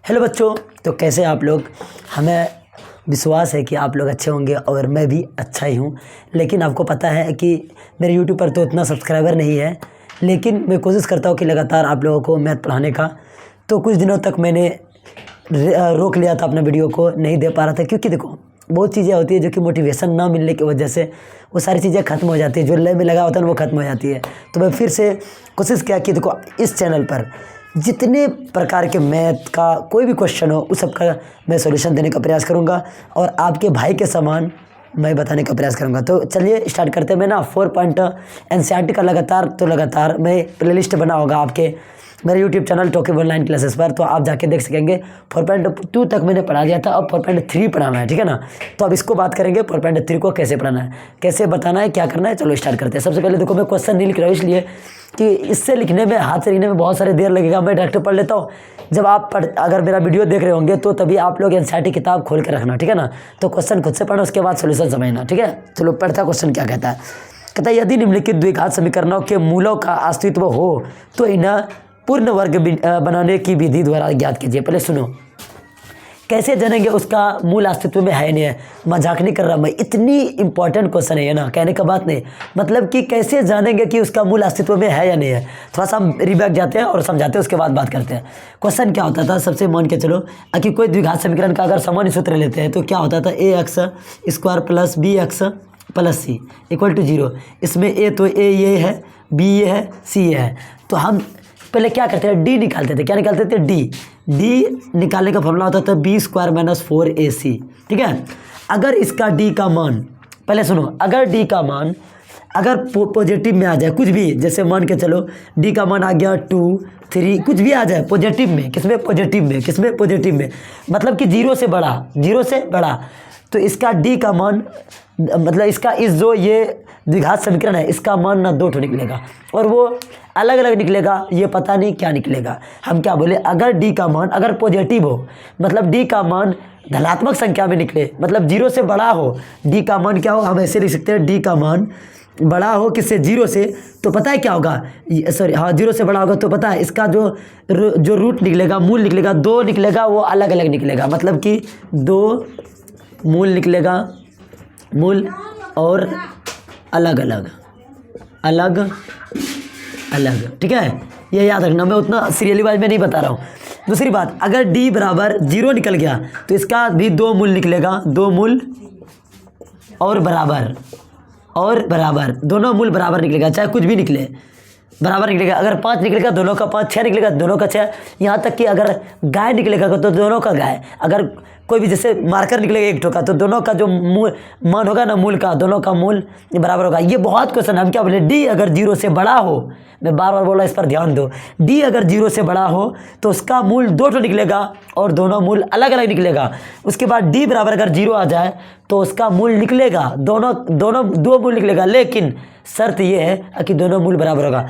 Hello बच्चों, तो कैसे आप लोग। हमें विश्वास है कि आप लोग अच्छे होंगे और मैं भी अच्छा ही हूँ। लेकिन आपको पता है कि मेरे यूट्यूब पर तो उतना सब्सक्राइबर नहीं है, लेकिन मैं कोशिश करता हूँ कि लगातार आप लोगों को मैथ पढ़ाने का। तो कुछ दिनों तक मैंने रोक लिया था, अपना वीडियो को नहीं दे पा रहा था, क्योंकि देखो बहुत चीज़ें होती है जो कि मोटिवेशन ना मिलने की वजह से वो सारी चीज़ें ख़त्म हो जाती है, जो लय में लगा होता है वो ख़त्म हो जाती है। तो मैं फिर से कोशिश किया कि देखो इस चैनल पर जितने प्रकार के मैथ का कोई भी क्वेश्चन हो उस सब का मैं सॉल्यूशन देने का प्रयास करूंगा और आपके भाई के समान मैं बताने का प्रयास करूंगा। तो चलिए स्टार्ट करते हैं। मैं ना 4 पॉइंट एनसीईआरटी का लगातार मैं प्लेलिस्ट बना होगा आपके मेरे YouTube channel talking online classes पर, तो आप जाके देख सकेंगे। 4.2 तक मैंने पढ़ा दिया था, अब 4.3 पढ़ाना है, ठीक है ना। तो अब इसको बात करेंगे 4.3 को कैसे पढ़ाना है, कैसे बताना है, क्या करना है। चलो स्टार्ट करते हैं। सबसे पहले देखो मैं क्वेश्चन नहीं लिख रहा हूँ इसलिए कि इससे लिखने में, हाथ से लिखने में बहुत सारी देर लगेगा। मैं डायरेक्ट पढ़ लेता हूँ। जब आप अगर मेरा वीडियो देख रहे होंगे तो तभी आप लोग एनसीईआरटी किताब खोल के रखना, ठीक है ना। तो क्वेश्चन खुद से पढ़ना, उसके बाद सोल्यूशन समझना, ठीक है। चलो पढ़ता क्वेश्चन क्या कहता है। कहता है यदि निम्नलिखित द्विघात समीकरणों के मूलों का अस्तित्व हो तो इन्हें पूर्ण वर्ग बनाने की विधि द्वारा ज्ञात कीजिए। पहले सुनो, कैसे जानेंगे उसका मूल अस्तित्व में है नहीं है। मजाक नहीं कर रहा मैं, इतनी इंपॉर्टेंट क्वेश्चन है ना, कहने का बात नहीं। मतलब कि कैसे जानेंगे कि उसका मूल अस्तित्व में है या नहीं है। थोड़ा सा हम रिबैक जाते हैं और समझाते हैं, उसके बाद बात करते हैं। क्वेश्चन क्या होता था, सबसे मान के चलो कि कोई द्विघात समीकरण का अगर सामान्य सूत्र लेते हैं तो क्या होता था, ax² plus bx plus C equal to 0। इसमें ए तो ए ये है, बी ये है, सी ये है। तो हम पहले क्या करते हैं, डी निकालते थे। क्या निकालते थे, डी निकालने का फॉर्मूला होता था b² - 4ac, ठीक है। अगर इसका डी का मान, पहले सुनो, अगर डी का मान अगर पॉजिटिव में आ जाए, कुछ भी, जैसे मान के चलो डी का मान आ गया 2, 3, कुछ भी आ जाए पॉजिटिव में, किसमें पॉजिटिव में, मतलब कि 0 से बड़ा, तो इसका डी का मान, मतलब इसका इस जो ये द्विघात समीकरण है इसका मान ना 2 निकलेगा और वो अलग अलग निकलेगा, ये पता नहीं क्या निकलेगा। हम क्या बोले, अगर डी का मान अगर पॉजिटिव हो, मतलब डी का मान धनात्मक संख्या में निकले, मतलब 0 से बड़ा हो, डी का मान क्या हो, हम ऐसे लिख सकते हैं, डी का मान बड़ा हो किससे, 0 से, तो पता है क्या होगा, सॉरी हाँ 0 से बड़ा होगा तो पता है इसका जो रूट निकलेगा, मूल निकलेगा, 2 निकलेगा, वो अलग अलग निकलेगा। मतलब कि 2 मूल निकलेगा, मूल और अलग अलग, ठीक है। ये याद रखना, मैं उतना सीरियली वाइज में नहीं बता रहा हूँ। दूसरी बात, अगर d बराबर 0 निकल गया तो इसका भी 2 मूल निकलेगा, 2 मूल और बराबर, दोनों मूल बराबर निकलेगा, चाहे कुछ भी निकले बराबर निकलेगा। अगर 5 निकलेगा दोनों का 5, 6 निकलेगा दोनों का 6, यहाँ तक कि अगर गाय निकलेगा तो दोनों का गाय, अगर कोई भी जैसे मार्कर निकलेगा एक ठोका तो दोनों का जो मूल मान होगा ना, मूल का, दोनों का मूल बराबर होगा। ये बहुत क्वेश्चन, हम क्या बोले, डी अगर 0 से बड़ा हो, मैं बार बार बोला, इस पर ध्यान दो, डी अगर 0 से बड़ा हो तो उसका मूल 2 निकलेगा और दोनों मूल अलग अलग निकलेगा। उसके बाद डी बराबर अगर 0 आ जाए तो उसका मूल निकलेगा, दोनों 2 मूल निकलेगा, लेकिन शर्त ये है कि दोनों मूल बराबर होगा।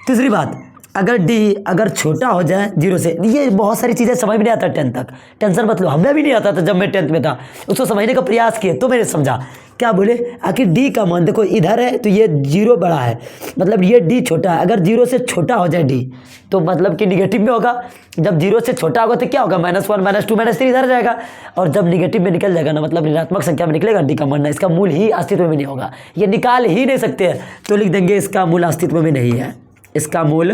तीसरी बात, अगर डी अगर छोटा हो जाए 0 से, ये बहुत सारी चीज़ें समझ में नहीं आता 10 तक, टेंशन मत लो, हमें भी नहीं आता था जब मैं 10th में था, उसको समझने का प्रयास किए तो मैंने समझा। क्या बोले, आखिर डी का मान देखो इधर है तो ये 0 बड़ा है, मतलब ये डी छोटा है। अगर 0 से छोटा हो जाए डी तो मतलब कि निगेटिव में होगा, जब 0 से छोटा होगा तो क्या होगा, -1 -2 -3 इधर जाएगा, और जब निगेटिव में निकल जाएगा ना, मतलब ऋणात्मक संख्या में निकलेगा डी का मान, इसका मूल ही अस्तित्व में नहीं होगा, ये निकाल ही नहीं सकते हैं। तो लिख देंगे इसका मूल अस्तित्व में नहीं है, इसका मूल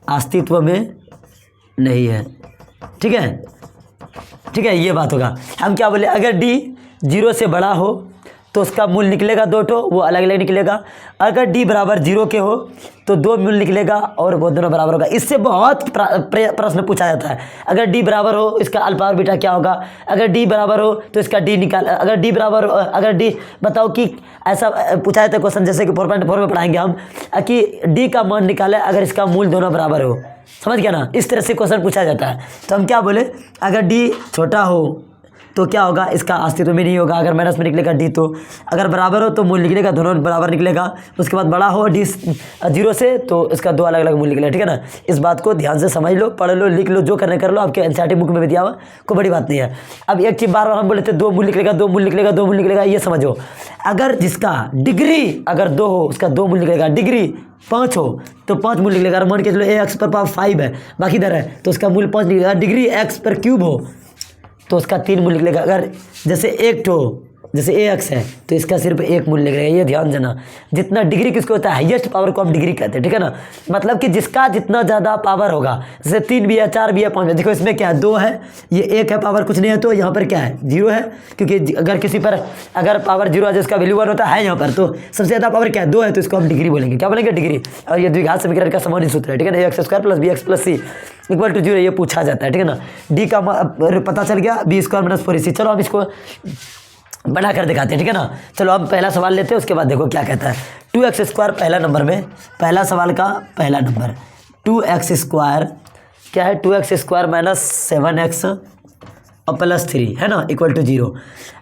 अस्तित्व में नहीं है, ठीक है, ये बात होगा। हम क्या बोले, अगर डी 0 से बड़ा हो तो उसका मूल निकलेगा 2 ठो, वो अलग अलग निकलेगा। अगर डी बराबर 0 के हो तो 2 मूल निकलेगा और वो दोनों बराबर होगा। इससे बहुत प्रश्न पूछा जाता है। अगर डी बराबर हो इसका अल्फा और बीटा क्या होगा, अगर डी बराबर हो तो इसका डी निकाल, अगर डी बताओ कि ऐसा पूछा जाता है क्वेश्चन, जैसे कि 4.4 में पढ़ाएंगे हम कि डी का मान निकाले अगर इसका मूल दोनों बराबर हो, समझ गया ना, इस तरह से क्वेश्चन पूछा जाता है। तो हम क्या बोले, अगर डी छोटा हो तो क्या होगा, इसका अस्तित्व में नहीं होगा। अगर माइनस में निकलेगा डी, तो अगर बराबर हो तो मूल्य निकलेगा, दोनों बराबर निकलेगा। उसके बाद बड़ा हो डी 0 से तो इसका दो अलग अलग मूल्य निकलेगा, ठीक है ना। इस बात को ध्यान से समझ लो, पढ़ लो, लिख लो, जो करने कर लो, आपके एनसीईआरटी बुक में भी दिया हुआ, कोई बड़ी बात नहीं है। अब एक चीज़ बार बार हम बोले थे, दो मूल्य निकलेगा, दो मूल्य निकलेगा, दो मूल्य निकलेगा, ये समझो। अगर जिसका डिग्री अगर 2 हो उसका 2 मूल्य निकलेगा, डिग्री 5 हो तो 5 मूल्य निकलेगा। अगर मान के चलो एक्स पर पावर 5 है, बाकी इधर है तो उसका मूल्य 5 निकलेगा। डिग्री एक्स पर क्यूब हो तो उसका 3 मूल्य निकलेगा। अगर जैसे एक ठो जैसे ए एक्स है तो इसका सिर्फ 1 मूल्य निकलेगा। ये ध्यान देना, जितना डिग्री किसको होता है, हाईएस्ट पावर को हम डिग्री कहते हैं, ठीक है ना। मतलब कि जिसका जितना ज़्यादा पावर होगा, जैसे 3 भी है, 4 भी है, 5 है। देखो इसमें क्या है, 2 है, ये 1 है, पावर कुछ नहीं है, तो यहाँ पर क्या है, 0 है। क्योंकि अगर किसी पर अगर पावर 0 है, जिसका वैल्यू 1 होता है यहाँ पर, तो सबसे ज़्यादा पावर क्या है, 2 है, तो इसको हम डिग्री बोलेंगे। क्या बोलेंगे, डिग्री। और ये द्विघात समीकरण का सामान्य सूत्र है, ठीक है ना। X square plus b x plus C equal to 0, ये पूछा जाता है, ठीक है ना। डी का पता चल गया, बी स्क्वायर माइनस 4ac। चलो हम इसको बना कर दिखाते हैं, ठीक है ना। चलो हम पहला सवाल लेते हैं, उसके बाद देखो क्या कहता है। 2x स्क्वायर पहला नंबर में, पहला सवाल का पहला नंबर 2x स्क्वायर क्या है, 2x स्क्वायर माइनस 7x और प्लस 3 है ना, इक्वल टू 0।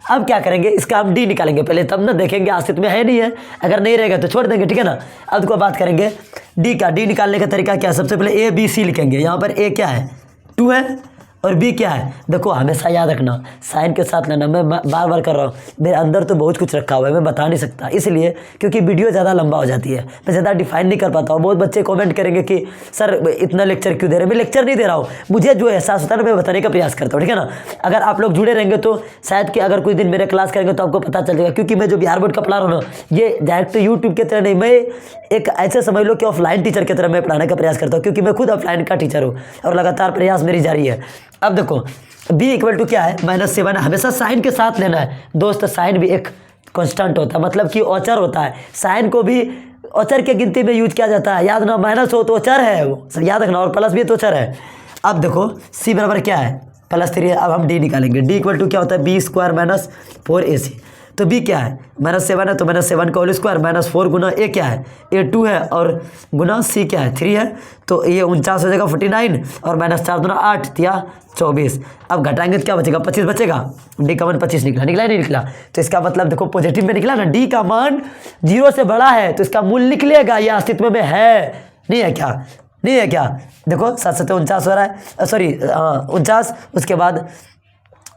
अब क्या करेंगे, इसका हम डी निकालेंगे पहले, तब ना देखेंगे अस्तित्व में है नहीं है। अगर नहीं रहेगा तो छोड़ देंगे, ठीक है ना। अब देखो बात करेंगे डी का। डी निकालने का तरीका क्या है, सबसे पहले ए बी सी लिखेंगे। यहाँ पर ए क्या है, 2 है, और बी क्या है। देखो हमेशा याद रखना, साइन के साथ लेना। मैं बार बार कर रहा हूँ, मेरे अंदर तो बहुत कुछ रखा हुआ है, मैं बता नहीं सकता, इसलिए क्योंकि वीडियो ज़्यादा लंबा हो जाती है, मैं ज़्यादा डिफाइन नहीं कर पाता हूँ। बहुत बच्चे कमेंट करेंगे कि सर इतना लेक्चर क्यों दे रहे हैं। मैं लेक्चर नहीं दे रहा हूँ, मुझे जो एहसास होता है ना, मैं बताने का प्रयास करता हूँ, ठीक है ना। अगर आप लोग जुड़े रहेंगे तो शायद कि अगर कुछ दिन मेरे क्लास करेंगे तो आपको पता चल जाएगा। क्योंकि मैं जो बिहार बोर्ड का पढ़ा रहा हूँ ना, ये डायरेक्ट यूट्यूब की तरह नहीं, मैं एक ऐसे समझ लो कि ऑफलाइन टीचर की तरह मैं पढ़ाने का प्रयास करता हूँ, क्योंकि मैं खुद ऑफलाइन का टीचर हूँ और लगातार प्रयास मेरी जारी है। अब देखो b इक्वल टू क्या है, -7। हमेशा साइन के साथ लेना है दोस्त। साइन भी एक कांस्टेंट होता है, मतलब कि औचर होता है। साइन को भी औचर के गिनती में यूज किया जाता है, याद ना। माइनस हो तो औचर है, वो सब याद रखना, और प्लस भी तो औचर है। अब देखो c बराबर क्या है, +3। अब हम d निकालेंगे। d इक्वल टू क्या होता है, b स्क्वायर माइनस 4ac। तो b क्या है, -7 है, तो -7 का होल स्क्वायर -4 गुना a क्या है, a 2 है, और गुना c क्या है, 3 है। तो ये 49 हो जाएगा, 49, और -4 दूना 8 या 24। अब घटाएंगे तो क्या बचेगा, 25 बचेगा। d का मान 25 निकला, निकला नहीं निकला। तो इसका मतलब देखो पॉजिटिव में निकला ना, d का मान 0 से बड़ा है तो इसका मूल्य निकलेगा। यह अस्तित्व में है, नहीं है क्या, नहीं है क्या। देखो 7 49 हो रहा है, सॉरी 49, उसके बाद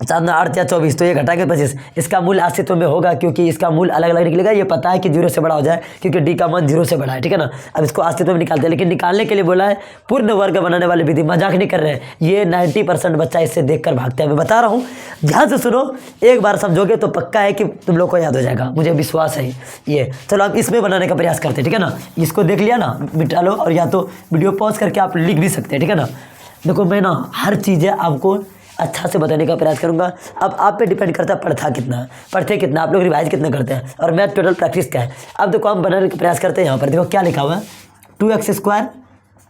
7 8 या 24, तो ये घटाएंगे 25। इसका मूल्य अस्तित्व में होगा, क्योंकि इसका मूल्य अलग अलग निकलेगा। ये पता है कि 0 से बड़ा हो जाए, क्योंकि डी का मान 0 से बड़ा है, ठीक है ना। अब इसको अस्तित्व में निकालते हैं, लेकिन निकालने के लिए बोला है पूर्ण वर्ग बनाने वाली विधि। मजाक नहीं कर रहे हैं, ये 90% बच्चा इससे देखकर भागते हैं। मैं बता रहा हूँ, ध्यान से सुनो, एक बार समझोगे तो पक्का है कि तुम लोग को याद हो जाएगा, मुझे विश्वास है। ये चलो अब इसमें बनाने का प्रयास करते हैं, ठीक है ना। इसको देख लिया ना, मिटा लो, और या तो वीडियो पॉज करके आप लिख भी सकते हैं, ठीक है ना। देखो मैं ना हर चीज़ें आपको अच्छा से बताने का प्रयास करूंगा। अब आप पे डिपेंड करता है पढ़ते कितना, आप लोग रिवाइज कितना करते हैं, और मैथ टोटल प्रैक्टिस का है। अब देखो हम बनाने का प्रयास करते हैं। यहाँ पर देखो क्या लिखा हुआ है, 2x स्क्वायर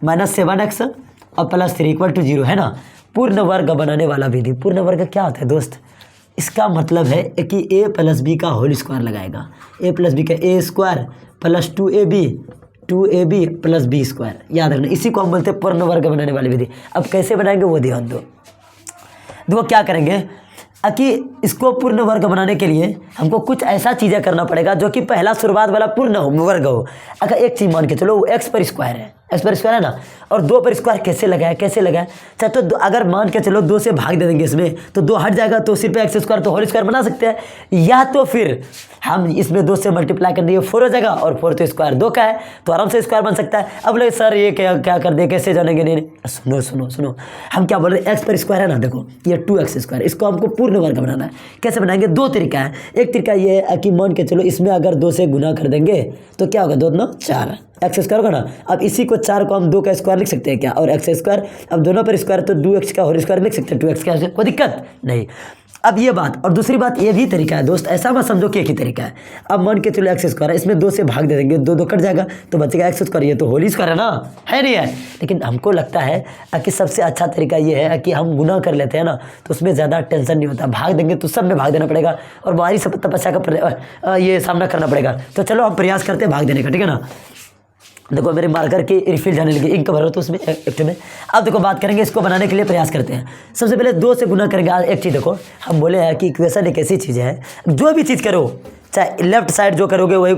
माइनस 7x और +3 इक्वल टू 0, है ना। पूर्ण वर्ग बनाने वाला विधि। पूर्ण वर्ग क्या होता है दोस्त, इसका मतलब है कि a प्लस बी का होल स्क्वायर लगाएगा। a प्लस बी का a square plus 2ab plus b square, याद रखना। इसी को हम बोलते हैं पूर्ण वर्ग बनाने वाली विधि। अब कैसे बनाएंगे वो ध्यान दो। देखो क्या करेंगे कि इसको पूर्ण वर्ग बनाने के लिए हमको कुछ ऐसा चीज़ें करना पड़ेगा जो कि पहला शुरुआत वाला पूर्ण वर्ग हो। अगर एक चीज़ मान के चलो, वो एक्स पर स्क्वायर है, ना, और 2 पर स्क्वायर कैसे लगाए चाहे तो अगर मान के चलो 2 से भाग दे देंगे इसमें, तो 2 हट जाएगा, तो सिर्फ एक्स स्क्वायर तो होल स्क्वायर बना सकते हैं। या तो फिर हम इसमें 2 से मल्टीप्लाई कर देंगे, 4 हो जाएगा, और 4 तो स्क्वायर 2 का है, तो आराम से स्क्वायर बन सकता है। अब लोग सर ये क्या कर दे, कैसे जानेंगे। नहीं, सुनो, हम क्या बोल रहे हैं, एक्स पर स्क्वायर है ना, देखो ये 2x स्क्वायर, इसको हमको पूर्ण वर्ग बनाना है। कैसे बनाएंगे, 2 तरीका है। एक तरीका ये है कि मान के चलो इसमें अगर 2 से गुना कर देंगे तो क्या होगा, 2 दूना 4 एक्स स्क्वायर होगा ना। अब इसी को 4 को हम 2 का स्क्वायर लिख सकते हैं क्या, और एक्स स्क्वायर, अब दोनों पर स्क्वायर तो 2x का होल स्क्वायर लिख सकते हैं, 2x का, कोई दिक्कत नहीं। अब ये बात, और दूसरी बात ये भी तरीका है दोस्त, ऐसा मत समझो कि एक ही तरीका है। अब मान के चलो एक्स स्क्वायर है, इसमें 2 से भाग दे देंगे, 2 कट जाएगा, तो बचेगा एक्स स्क्वायर। ये तो होल स्क्वायर है ना, है नहीं है। लेकिन हमको लगता है कि सबसे अच्छा तरीका ये है कि हम गुना कर लेते हैं ना, तो उसमें ज़्यादा टेंशन नहीं होता। भाग देंगे तो सब में भाग देना पड़ेगा, और बाहरी से तपस्या का ये सामना करना पड़ेगा। तो चलो हम प्रयास करते हैं भाग देने का, ठीक है ना। देखो मेरे मार्कर की रिफिल जाने लगी, इंक भरो तो उसमें एक में। अब देखो बात करेंगे, इसको बनाने के लिए प्रयास करते हैं। सबसे पहले 2 से गुना करेंगे। आज एक चीज़ देखो, हम बोले हैं कि इक्वेशन एक ऐसी चीज़ है, जो भी चीज़ करो, चाहे लेफ्ट साइड जो करोगे वही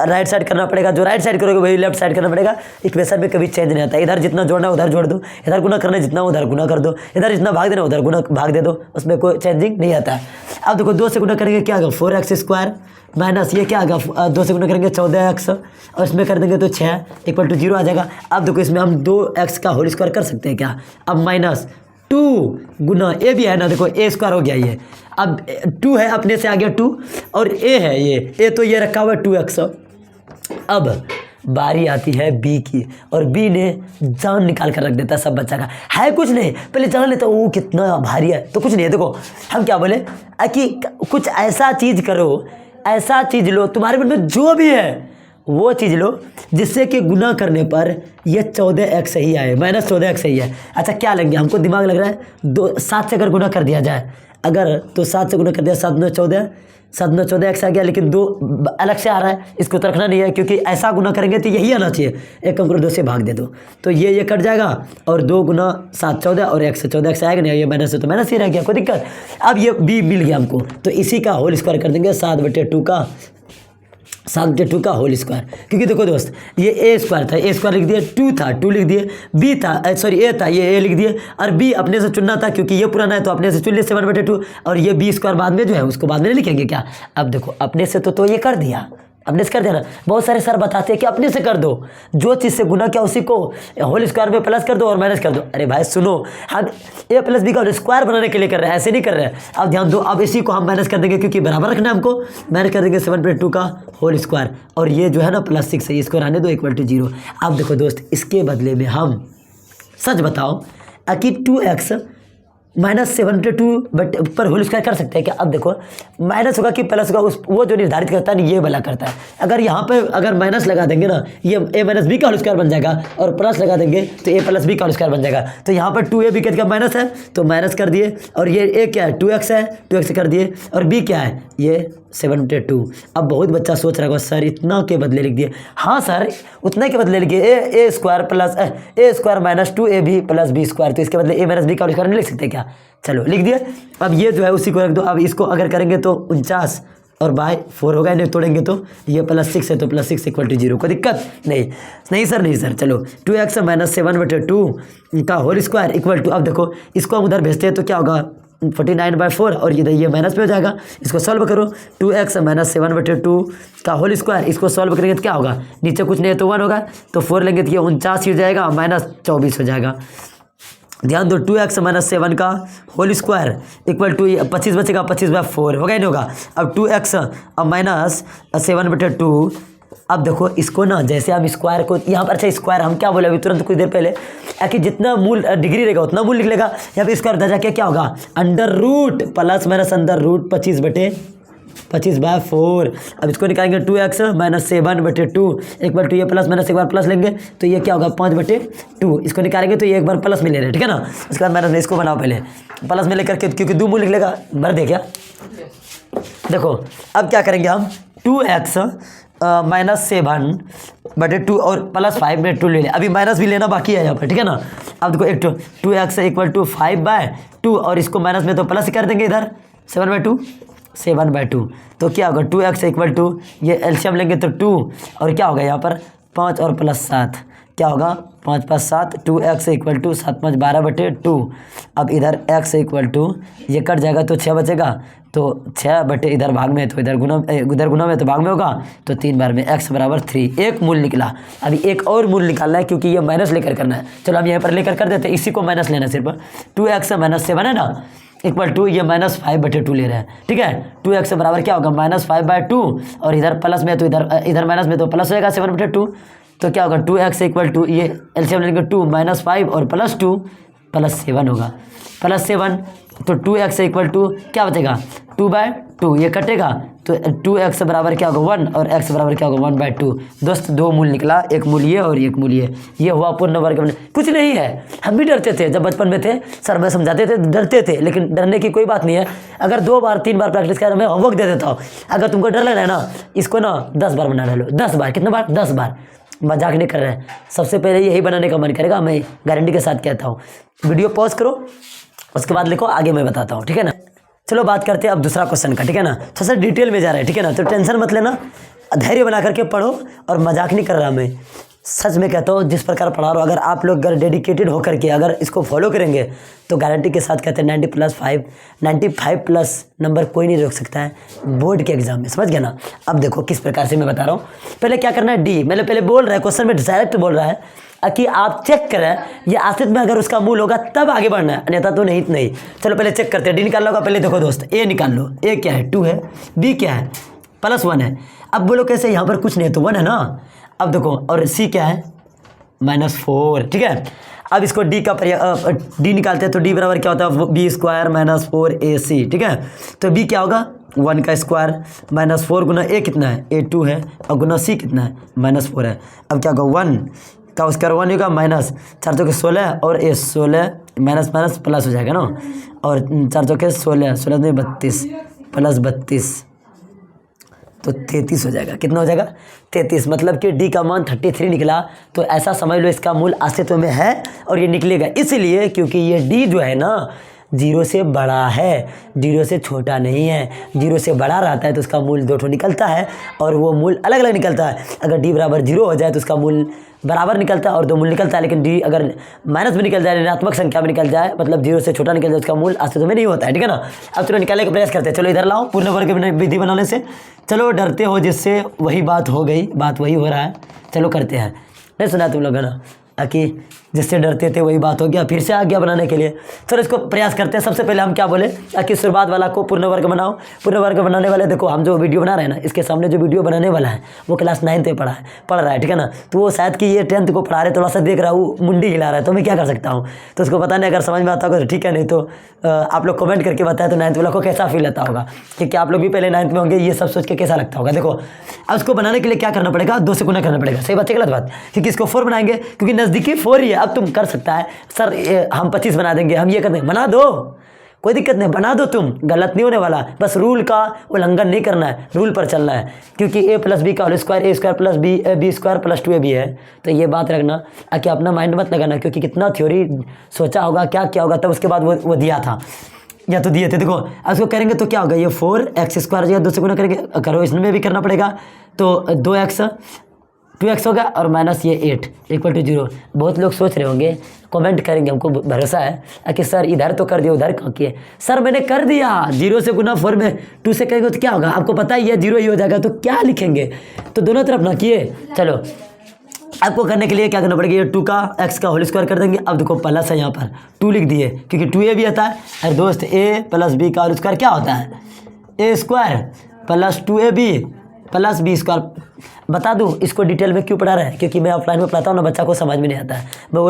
राइट साइड करना पड़ेगा, जो राइट साइड करोगे वही लेफ्ट साइड करना पड़ेगा। इक्वेशन में कभी चेंज नहीं आता। इधर जितना जोड़ना है उधर जोड़ दो, इधर गुना करना है जितना उधर गुना कर दो, इधर जितना भाग देना उधर गुना भाग दे दो, उसमें कोई चेंजिंग नहीं आता है। अब देखो 2 से गुना करेंगे क्या आएगा, 4x² माइनस ये क्या आएगा, 2 से गुना करेंगे 14x और इसमें कर देंगे तो 6 = 0 आ जाएगा। अब देखो इसमें हम 2x का होल स्क्वायर कर सकते हैं क्या। अब -2 गुना ए भी है ना, देखो a² हो गया ये। अब 2 है अपने से आ गया 2 और a है ये तो ये रखा हुआ है 2x। अब बारी आती है बी की और बी ने जान निकाल कर रख देता है सब बच्चा का। है कुछ नहीं, पहले जान लेता वो कितना भारी है, तो कुछ नहीं है। देखो हम क्या बोले कि कुछ ऐसा चीज़ करो, ऐसा चीज़ लो, तुम्हारे मन में जो भी है वो चीज़ लो जिससे कि गुना करने पर ये 14x ही आए, -14x ही है। अच्छा क्या लेंगे, हमको दिमाग लग रहा है 7 से अगर गुना कर दिया जाए, अगर तो 7 से गुना कर दिया 7 9 14, 7 9 14x आ गया, लेकिन 2 अलग से आ रहा है, इसको तो रखना नहीं है क्योंकि ऐसा गुना करेंगे तो यही आना चाहिए। एक कम करो 2 से भाग दे दो तो ये कट जाएगा और 2 गुना 7 14 और x से 14x आएगा नहीं, ये माइनस है तो माइनस ही रह गया, कोई दिक्कत। अब ये b मिल गया हमको, तो इसी का होल स्क्वायर कर देंगे 7/2 का 7/2 का होल स्क्वायर। क्योंकि देखो दोस्त ये a² था, a² लिख दिए, 2 था 2 लिख दिए, b था सॉरी a था ये a लिख दिए, और b अपने से चुनना था क्योंकि ये पुराना है तो अपने से चुन लिए 7/2 और ये b² बाद में जो है उसको बाद में नहीं लिखेंगे क्या। अब देखो अपने से तो ये कर दिया, अपने से कर देना। बहुत सारे सर बताते हैं कि अपने से कर दो, जो चीज़ से गुना किया उसी को होल स्क्वायर में प्लस कर दो और माइनस कर दो। अरे भाई सुनो, हम a + b का होल स्क्वायर बनाने के लिए कर रहे हैं, ऐसे नहीं कर रहे हैं। अब ध्यान दो, अब इसी को हम माइनस कर देंगे क्योंकि बराबर रखना है हमको, माइनस कर देंगे 7/2 का होल स्क्वायर और ये जो है ना +6 है, इसको रहने दो = 0। अब देखो दोस्त इसके बदले में हम सच बताओ कि 2x -7/2 बट पर होल स्क्वायर कर सकते हैं क्या। अब देखो माइनस होगा कि प्लस होगा, उस वो जो निर्धारित करता है ये वाला करता है। अगर यहाँ पे अगर माइनस लगा देंगे ना, ये a - b का होल स्क्वायर बन जाएगा और प्लस लगा देंगे तो a + b का होल स्क्वायर बन जाएगा। तो यहाँ पर 2ab का माइनस है तो माइनस कर दिए, और ये a क्या है 2x है, 2x कर दिए, और b क्या है ये 7/2। अब बहुत बच्चा सोच रहा होगा सर इतना के बदले लिख दिए। हाँ सर उतना के बदले लिखिए, a² - 2ab + b², तो इसके बदले a - b का होल स्क्वायर नहीं लिख सकते क्या। चलो लिख दिए। अब ये जो है उसी को रख दो। अब इसको अगर करेंगे तो 49 और बाय 4 होगा, इन्हें तोड़ेंगे तो ये +6 है तो +6 = 0, कोई दिक्कत नहीं सर। चलो 2x - 7/2 का होल स्क्वायर = अब देखो इसको हम उधर भेजते हैं तो क्या होगा 49/4 और इधर ये माइनस पे हो जाएगा। इसको सॉल्व करो, 2x - 7/2 का होल स्क्वायर, इसको सॉल्व करेंगे तो क्या होगा, नीचे कुछ नहीं है तो 1 होगा, तो 4 लेंगे तो ये 49 ही हो जाएगा, -24 हो जाएगा। ध्यान दो 2x - 7 का होल स्क्वायर = 25 बचेगा, 25/4 होगा ही नहीं होगा। अब 2x - 7/2। अब देखो इसको ना जैसे हम स्क्वायर को यहाँ पर, अच्छा स्क्वायर हम क्या बोले अभी तुरंत कुछ देर पहले कि जितना मूल डिग्री रहेगा उतना मूल लिख लेगा। यहाँ पे स्क्वायर उधर जाके क्या होगा √, ± अंडर रूट 25/4। अब इसको निकालेंगे 2x - 7/2 = ये प्लस माइनस एक बार प्लस लेंगे तो ये क्या होगा 5/2। इसको निकालेंगे तो ये एक बार प्लस में ले रहे हैं, ठीक है ना। उसके बाद माइनस में इसको बनाओ पहले प्लस में लेकर के, क्योंकि 2 मूल लिख लेगा, भर दे क्या। देखो अब क्या करेंगे हम 2x - 7/2 और +5 में 2 ले लें। अभी माइनस भी लेना बाकी है यहाँ पर, ठीक है ना। अब देखो एक 2x = 5/2 और इसको माइनस में तो प्लस ही कर देंगे इधर 7/2 तो क्या होगा 2x = ये एलसीएम लेंगे तो 2 और क्या होगा यहाँ पर 5 और +7 क्या होगा 5 + 7 2x = 7 × 5 12/2। अब इधर x = ये कट जाएगा तो 6 बचेगा, तो 6 इधर भाग में तो इधर गुना में तो भाग में होगा, तो 3 बार में x = 3। एक मूल निकला। अभी एक और मूल निकालना है क्योंकि ये माइनस लेकर करना है। चलो हम यहाँ पर लेकर कर देते हैं, इसी को माइनस लेना है सिर्फ। 2x - 7 है ना = ये -5/2 ले रहे हैं, ठीक है। 2x बराबर क्या होगा -5/2 और इधर प्लस में तो इधर माइनस में तो प्लस होएगा 7/2, तो क्या होगा 2x = ये एलसीएम लेंगे 2 - 5 और +2 +7 होगा, +7 तो 2x = क्या बचेगा 2/2, ये कटेगा तो 2x बराबर क्या होगा 1 और x बराबर क्या होगा 1/2। दोस्त 2 मूल निकला, एक मूल ये और एक मूल ये हुआ पूर्ण वर्ग। कुछ नहीं है, हम भी डरते थे जब बचपन में थे, सर मैं समझाते थे डरते थे, लेकिन डरने की कोई बात नहीं है। अगर 2 बार 3 बार प्रैक्टिस कर मैं होमवर्क दे देता हूँ। अगर तुमको डर लग रहा है ना, इसको ना 10 बार बना डालो, 10 बार, कितने बार 10 बार। मजाक नहीं कर रहे हैं, सबसे पहले यही बनाने का मन करेगा, मैं गारंटी के साथ कहता हूँ। वीडियो पॉज करो, उसके बाद लिखो, आगे मैं बताता हूँ, ठीक है ना। चलो बात करते हैं अब दूसरा क्वेश्चन का, ठीक है ना। थोड़ा सा डिटेल में जा रहा है, ठीक है ना, तो टेंशन मत लेना, धैर्य बना करके पढ़ो, और मजाक नहीं कर रहा मैं, सच में कहता हूँ। जिस प्रकार पढ़ा रहा हूँ, अगर आप लोग अगर डेडिकेटेड होकर के अगर इसको फॉलो करेंगे तो गारंटी के साथ कहते हैं 95 प्लस नंबर कोई नहीं रोक सकता है बोर्ड के एग्जाम में, समझ गया ना। अब देखो किस प्रकार से मैं बता रहा हूँ। पहले क्या करना है, डी मैंने पहले बोल रहा है, क्वेश्चन में डायरेक्ट बोल रहा है कि आप चेक करें ये आसिफ में अगर उसका मूल होगा तब आगे बढ़ना है, अन्यथा तो नहीं। चलो पहले चेक करते हैं, डी निकाल लो। पहले देखो दोस्त, ए निकाल लो, ए क्या है 2 है, बी क्या है +1 है। अब बोलो कैसे, यहाँ पर कुछ नहीं है तो 1 है ना। अब देखो, और सी क्या है -4, ठीक है। अब इसको डी का डी निकालते हैं तो डी बराबर क्या होता है, b² - 4ac, ठीक है। तो बी क्या होगा 1 का स्क्वायर -4 गुना ए कितना है, ए 2 है, और गुना सी कितना है -4 है। अब क्या होगा 1 का स्क्वायर 1 होगा -4 चौके 16 और ए 16 माइनस प्लस हो जाएगा ना, और 4 चौके 16 16 में 32 प्लस 32 तो 33 हो जाएगा। कितना हो जाएगा 33, मतलब कि डी का मान 33 निकला। तो ऐसा समझ लो इसका मूल अस्तित्व में है और ये निकलेगा इसलिए क्योंकि ये डी जो है ना 0 से बड़ा है, 0 से छोटा नहीं है। 0 से बड़ा रहता है तो उसका मूल 2 निकलता है और वो मूल अलग अलग निकलता है। अगर डी बराबर 0 हो जाए तो उसका मूल बराबर निकलता है और 2 मूल निकलता है। लेकिन डी अगर माइनस में निकल जाए, ऋणात्मक संख्या में निकल जाए, मतलब 0 से छोटा निकल जाए, उसका मूल अस्तित्व में नहीं होता है, ठीक है ना। अब चलो निकालने का प्रयास करते हैं। चलो इधर लाओ, पूर्ण वर्ग विधि बनाने से। चलो डरते हो जिससे वही बात हो गई, बात वही हो रहा है। चलो करते हैं, नहीं सुना तुम लोग ना कि जिससे डरते थे वही बात हो गया, फिर से आ गया बनाने के लिए। चलो इसको प्रयास करते हैं। सबसे पहले हम क्या बोले कि शुरुआत वाला को पूर्ण वर्ग बनाओ। पूर्ण वर्ग बनाने वाले देखो, हम जो वीडियो बना रहे हैं ना, इसके सामने जो वीडियो बनाने वाला है वो क्लास 9th में पढ़ रहा है, ठीक है ना। तो वो शायद कि ये 10th को पढ़ा रहे, थोड़ा सा देख रहा हूँ, मुंडी हिला रहा है, तो मैं क्या कर सकता हूँ। तो उसको पता नहीं, अगर समझ में आता होगा तो ठीक है, नहीं तो आप लोग कमेंट करके बताएं तो 9th वाला को कैसा फील आता होगा, क्योंकि आप लोग भी पहले 9th में होंगे, ये सब सोच के कैसा लगता होगा। देखो अब उसको बनाने के लिए क्या करना पड़ेगा, 2 से गुना करना पड़ेगा। सही बात है गलत बात, क्योंकि इसको 4 बनाएंगे क्योंकि नज़दीकी 4 ही है। अब तुम कर सकता है सर हम 25 बना देंगे, हम ये कर देंगे, बना दो, कोई दिक्कत नहीं, बना दो, तुम गलत नहीं होने वाला। बस रूल का उल्लंघन नहीं करना है, रूल पर चलना है, क्योंकि a + b का whole square a² + b² + 2ab है। तो ये बात रखना कि अपना माइंड मत लगाना, क्योंकि कितना थ्योरी सोचा होगा, क्या किया होगा, तब उसके बाद वो दिया था या तो दिए थे। देखो अब इसको करेंगे तो क्या होगा, ये 4x² या 2 से गुना करेंगे, करो इसमें भी करना पड़ेगा, तो 2x होगा और माइनस ये 8 = 0। बहुत लोग सोच रहे होंगे, कमेंट करेंगे, हमको भरोसा है कि सर इधर तो कर दिया, उधर कहाँ किए। सर मैंने कर दिया, 0 से गुना 4 में 2 से करेंगे तो क्या होगा, आपको पता ही है 0 ही हो जाएगा, तो क्या लिखेंगे, तो दोनों तरफ ना किए। चलो आपको करने के लिए क्या करना पड़ेगा, ये 2 का x का होल स्क्वायर कर देंगे। अब देखो प्लस है, यहाँ पर 2 लिख दिए क्योंकि 2a भी आता है। अरे दोस्त a + b का होल स्क्वायर क्या होता है, a² + 2ab + b²। बता दूं इसको डिटेल में क्यों पढ़ा रहा है, क्योंकि मैं ऑफलाइन में पढ़ाता हूँ ना, बच्चा को समझ में नहीं आता है। मैं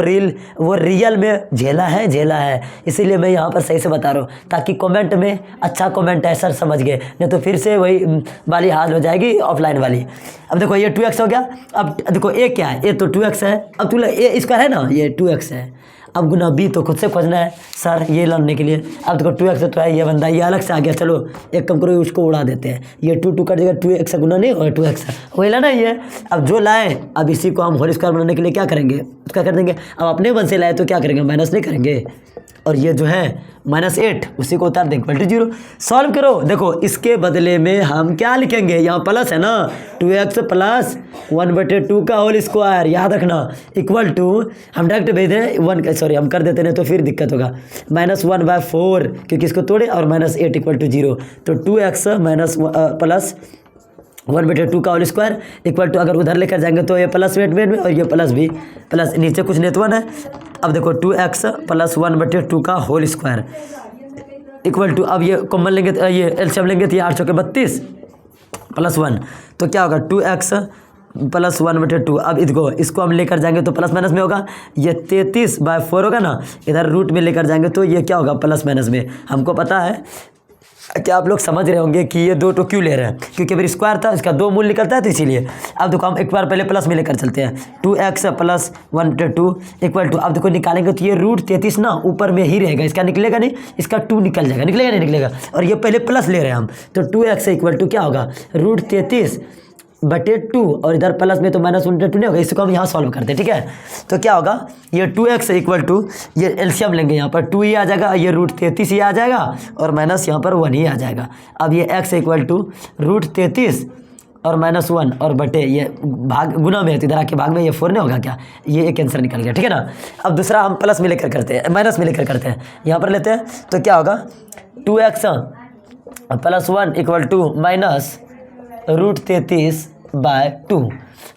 वो रियल में झेला है, इसीलिए मैं यहाँ पर सही से बता रहा हूँ, ताकि कमेंट में अच्छा कमेंट है सर समझ गए, नहीं तो फिर से वही वाली हाल हो जाएगी ऑफलाइन वाली। अब देखो ये 2x हो गया। अब देखो a क्या है, a तो 2x है। अब तू a² है ना, ये 2x है। अब गुना b तो खुद से खोजना है सर ये लाने के लिए। अब देखो 2x तो है, ये बंदा ये अलग से आ गया। चलो एक कम करो, उसको उड़ा देते हैं, ये 2 कर देगा, 2x गुना नहीं और 2x वही लाना ही है। अब जो लाए, अब इसी को हम होल स्क्वायर बनाने के लिए क्या करेंगे, उसका कर देंगे। अब अपने मन से लाए तो क्या करेंगे, माइनस नहीं करेंगे, और ये जो है -8 उसी को उतार देंगे, = 0। सॉल्व करो, देखो इसके बदले में हम क्या लिखेंगे, यहाँ प्लस है ना, 2x + 1/2 का होल स्क्वायर, याद रखना, = हम डायरेक्ट भेज दें 1, सॉरी हम कर देते हैं तो फिर दिक्कत होगा, -1/4 क्योंकि इसको तोड़े, और -8 = 0। तो 2x + 1/2 का होल स्क्वायर = अगर उधर लेकर जाएंगे तो ये प्लस वेट में और ये प्लस भी प्लस, नीचे कुछ नहीं तो 1 है। अब देखो 2x + 1/2 का होल स्क्वायर = अब ये कॉमन लेंगे, ये एलसीएम लेंगे तो ये 8 चौके 32 + 1, तो क्या होगा 2x + 1/2। अब इसको हम लेकर जाएंगे तो प्लस माइनस में होगा, ये 33/4 होगा ना, इधर रूट में लेकर जाएंगे तो ये क्या होगा प्लस माइनस में। हमको पता है कि आप लोग समझ रहे होंगे कि ये 2 क्यों ले रहे हैं, क्योंकि अगर स्क्वायर था इसका 2 मूल निकलता है तो इसीलिए। अब देखो हम एक बार पहले प्लस में लेकर चलते हैं, 2x + 1/2 = अब देखो निकालेंगे तो ये √33 ना ऊपर में ही रहेगा, इसका निकलेगा नहीं, इसका 2 निकल जाएगा, निकलेगा नहीं निकलेगा, और ये पहले प्लस ले रहे हैं हम, तो 2x = क्या होगा √33 बटे 2 और इधर प्लस में तो -1/2 नहीं होगा, इसको हम यहाँ सॉल्व करते हैं। ठीक है, तो क्या होगा, ये 2x इक्वल टू, ये एलसीएम लेंगे, यहाँ पर 2 ही आ जाएगा, ये √33 ही आ जाएगा और माइनस यहाँ पर 1 ही आ जाएगा। अब ये x इक्वल टू √33 और -1 और बटे ये भाग गुना में है, तो इधर आके भाग में ये 4 नहीं होगा क्या, ये एक आंसर निकल गया। ठीक है ना। अब दूसरा हम प्लस में लेकर करते हैं, माइनस में लेकर करते हैं, यहाँ पर लेते हैं तो क्या होगा 2x + 1 इक्वल टू -√33/2।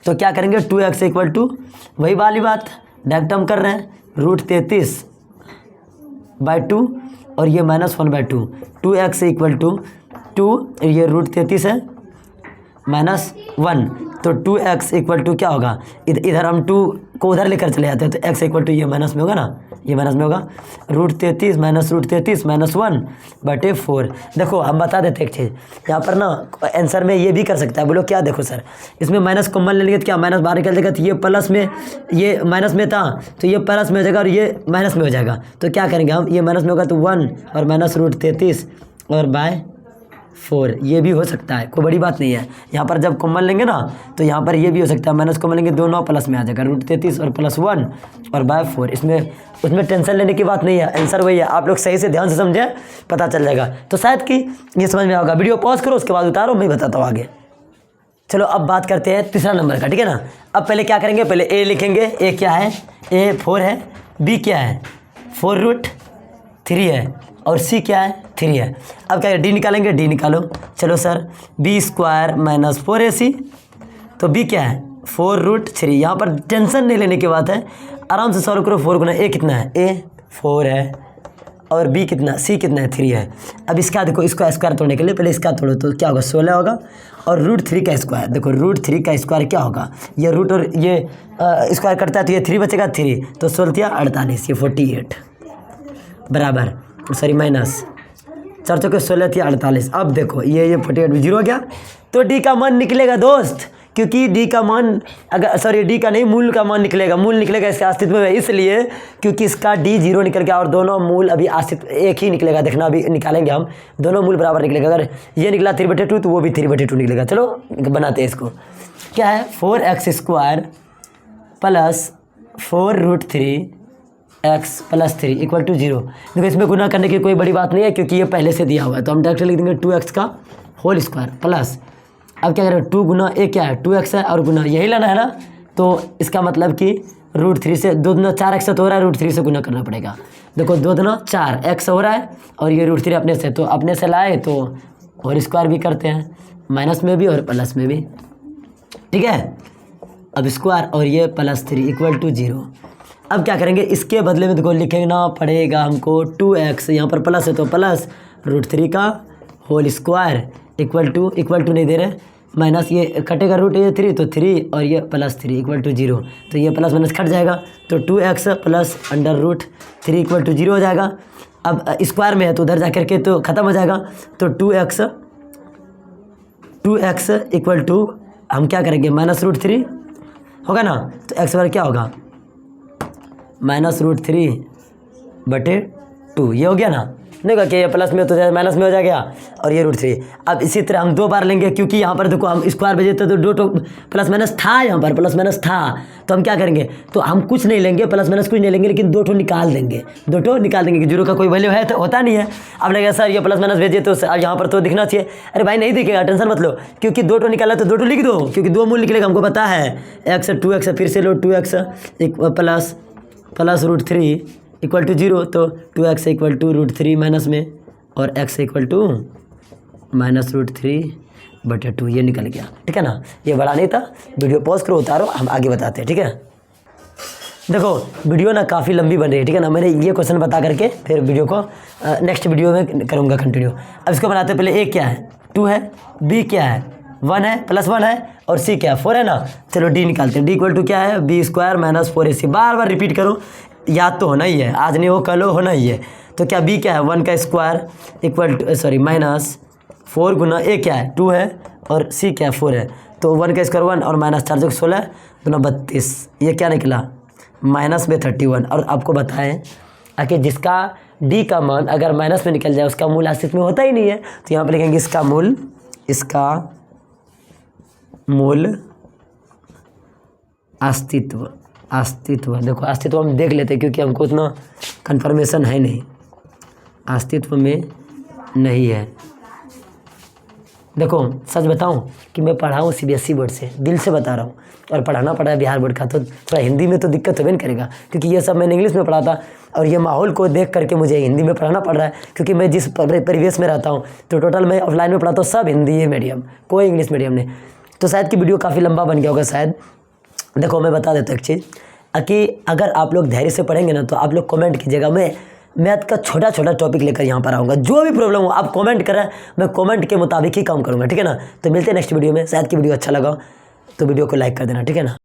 तो क्या करेंगे 2x इक्वल टू वही वाली बात डायरेक्ट हम कर रहे हैं, √33/2 और ये -1/2, 2x इक्वल टू 2, ये √33 है -1, तो 2x इक्वल टू क्या होगा, इधर हम 2 को उधर लेकर चले जाते हैं, तो x इक्वल टू ये माइनस में होगा ना, ये माइनस में होगा, √33 -√33 -1/4। देखो हम बता देते एक चीज़, यहाँ पर ना आंसर में ये भी कर सकता है, बोलो क्या, देखो सर इसमें माइनस कॉमन ले लेंगे तो क्या माइनस बाहर निकल जाएगा, तो ये प्लस में, ये माइनस में था तो ये प्लस में हो जाएगा और ये माइनस में हो जाएगा, तो क्या करेंगे हम, ये माइनस में होगा तो 1 और -√33 और /4, ये भी हो सकता है, कोई बड़ी बात नहीं है। यहाँ पर जब कॉमन लेंगे ना तो यहाँ पर ये भी हो सकता है, माइनस कॉमन लेंगे दोनों प्लस में आ जाएगा, √33 और +1 और /4, इसमें उसमें टेंशन लेने की बात नहीं है, आंसर वही है, आप लोग सही से ध्यान से समझें पता चल जाएगा। तो शायद कि ये समझ में आएगा, वीडियो पॉज करो उसके बाद उतारो, मैं बताता हूँ आगे। चलो अब बात करते हैं तीसरा नंबर का। ठीक है ना। अब पहले क्या करेंगे, पहले ए लिखेंगे, ए क्या है, ए 4 है, बी क्या है 4√3 है और सी क्या है 3 है। अब क्या है, डी निकालेंगे, डी निकालो, चलो सर b² - 4ac, तो b क्या है 4√3, यहाँ पर टेंशन नहीं लेने की बात है, आराम से सॉल्व करो। 4 गुना a कितना है, a 4 है और b कितना, c कितना है 3 है। अब इसका देखो, इसको स्क्वायर तोड़ने के लिए पहले इसका तोड़ो तो क्या होगा 16 होगा और √3 का स्क्वायर, देखो √3 का स्क्वायर क्या होगा, ये रूट और ये स्क्वायर करता है तो ये 3 बचेगा, 3 तो 16 48, ये 48 बराबर, सॉरी माइनस 4 चौके 16 थी 48। अब देखो ये 48 जीरो हो गया, तो डी का मान निकलेगा दोस्त, क्योंकि डी का मान, अगर सॉरी डी का नहीं, मूल का मान निकलेगा, मूल निकलेगा इसके अस्तित्व में, इसलिए क्योंकि इसका डी 0 निकल गया और दोनों मूल अभी अस्तित्व एक ही निकलेगा, देखना अभी निकालेंगे हम, दोनों मूल बराबर निकलेगा। अगर ये निकला 3/2 तो वो भी 3/2 निकलेगा। चलो बनाते हैं इसको, क्या है 4x² + 4√3x + 3 इक्वल टू 0। देखो इसमें गुना करने की कोई बड़ी बात नहीं है, क्योंकि ये पहले से दिया हुआ है, तो हम डायरेक्ट लिख देंगे 2x का होल स्क्वायर प्लस, अब क्या करें 2 गुना a क्या है 2x है और गुना यही लाना है ना, तो इसका मतलब कि √3 से 2 दूना 4x तो हो रहा है, √3 से गुना करना पड़ेगा। देखो 2 दूना 4 x हो रहा है और ये √3 अपने से, तो अपने से लाए तो होल स्क्वायर भी करते हैं, माइनस में भी और प्लस में भी। ठीक है, अब स्क्वायर और ये +3 इक्वल टू 0। अब क्या करेंगे, इसके बदले में देखो लिखना पड़ेगा हमको 2x, यहाँ पर प्लस है तो प्लस √3 का होल स्क्वायर इक्वल टू नहीं दे रहे, माइनस ये कटेगा रूट ये 3 तो 3 और ये +3 इक्वल टू 0, तो ये प्लस माइनस कट जाएगा, तो 2x + √3 इक्वल टू 0 हो जाएगा। अब स्क्वायर में है तो उधर जा करके तो ख़त्म हो जाएगा, तो 2x इक्वल टू हम क्या करेंगे -√3 होगा ना, तो x बार क्या होगा -√3/2, ये हो गया ना, नहीं होगा कि ये प्लस में तो माइनस में हो जाएगा और ये √3। अब इसी तरह हम 2 बार लेंगे, क्योंकि यहाँ पर देखो हम स्क्वायर भेजे थे तो 2 प्लस माइनस था, यहाँ पर प्लस माइनस था, तो हम क्या करेंगे, तो हम कुछ नहीं लेंगे, प्लस माइनस कुछ नहीं लेंगे, लेकिन 2 निकाल देंगे, 2 निकाल देंगे कि 0 का कोई वैल्यू है तो होता नहीं है। अब लगेगा सर ये प्लस माइनस भेजे तो यहाँ पर तो दिखना चाहिए, अरे भाई नहीं दिखेगा, टेंशन मत लो, क्योंकि 2 निकाला तो 2 लिख दो, क्योंकि 2 मूल निकलेगा, हमको पता है x 2x, फिर से लो 2x प्लस √3 इक्वल टू 0, तो 2x इक्वल टू √3 माइनस में और x इक्वल टू -√3/2, ये निकल गया। ठीक है ना, ये बड़ा नहीं था, वीडियो पॉज करो उतारो, हम आगे बताते हैं। ठीक है, देखो वीडियो ना काफ़ी लंबी बन रही है, ठीक है ना, मैंने ये क्वेश्चन बता करके फिर वीडियो को नेक्स्ट वीडियो में करूँगा कंटिन्यू। अब इसको बनाते हैं, पहले a क्या है 2 है, b क्या है 1 है +1 है और c क्या है 4 है ना। चलो d निकालते हैं, d इक्वल टू क्या है b² - 4ac, बार बार रिपीट करो, याद तो होना ही है, आज नहीं हो कल होना ही है। तो क्या b क्या है 1 का स्क्वायर इक्वल टू -4 गुना a क्या है 2 है और c क्या है 4 है, तो 1 का स्क्वायर 1 और -4 जो 16 2 32, ये क्या निकला माइनस में 31। और आपको बताएं कि जिसका d का मान अगर माइनस में निकल जाए उसका मूल अस्तित्व में होता ही नहीं है, तो यहाँ पर लिखेंगे इसका मूल मूल अस्तित्व। देखो अस्तित्व हम देख लेते हैं क्योंकि हमको उतना कंफर्मेशन है नहीं, अस्तित्व में नहीं है। देखो सच बताऊं कि मैं पढ़ा हूँ CBSE बोर्ड से, दिल से बता रहा हूँ, और पढ़ाना पड़ा है बिहार बोर्ड का, तो थोड़ा हिंदी में तो दिक्कत होबे नहीं करेगा क्योंकि ये सब मैंने इंग्लिश में पढ़ा था और ये माहौल को देख करके मुझे हिंदी में पढ़ाना पड़ रहा है क्योंकि मैं जिस परिवेश में रहता हूँ तो टोटल मैं ऑफलाइन में पढ़ाता हूँ, सब हिंदी मीडियम, कोई इंग्लिश मीडियम नहीं। तो शायद कि वीडियो काफ़ी लंबा बन गया होगा शायद। देखो मैं बता देता हूँ एक चीज़ कि अगर आप लोग धैर्य से पढ़ेंगे ना तो आप लोग कमेंट कीजिएगा, मैं मैथ का छोटा छोटा टॉपिक लेकर यहाँ पर आऊँगा। जो भी प्रॉब्लम हो आप कमेंट करें, मैं कमेंट के मुताबिक ही काम करूँगा, ठीक है ना। तो मिलते हैं नेक्स्ट वीडियो में। शायद कि वीडियो अच्छा लगा तो वीडियो को लाइक कर देना, ठीक है ना।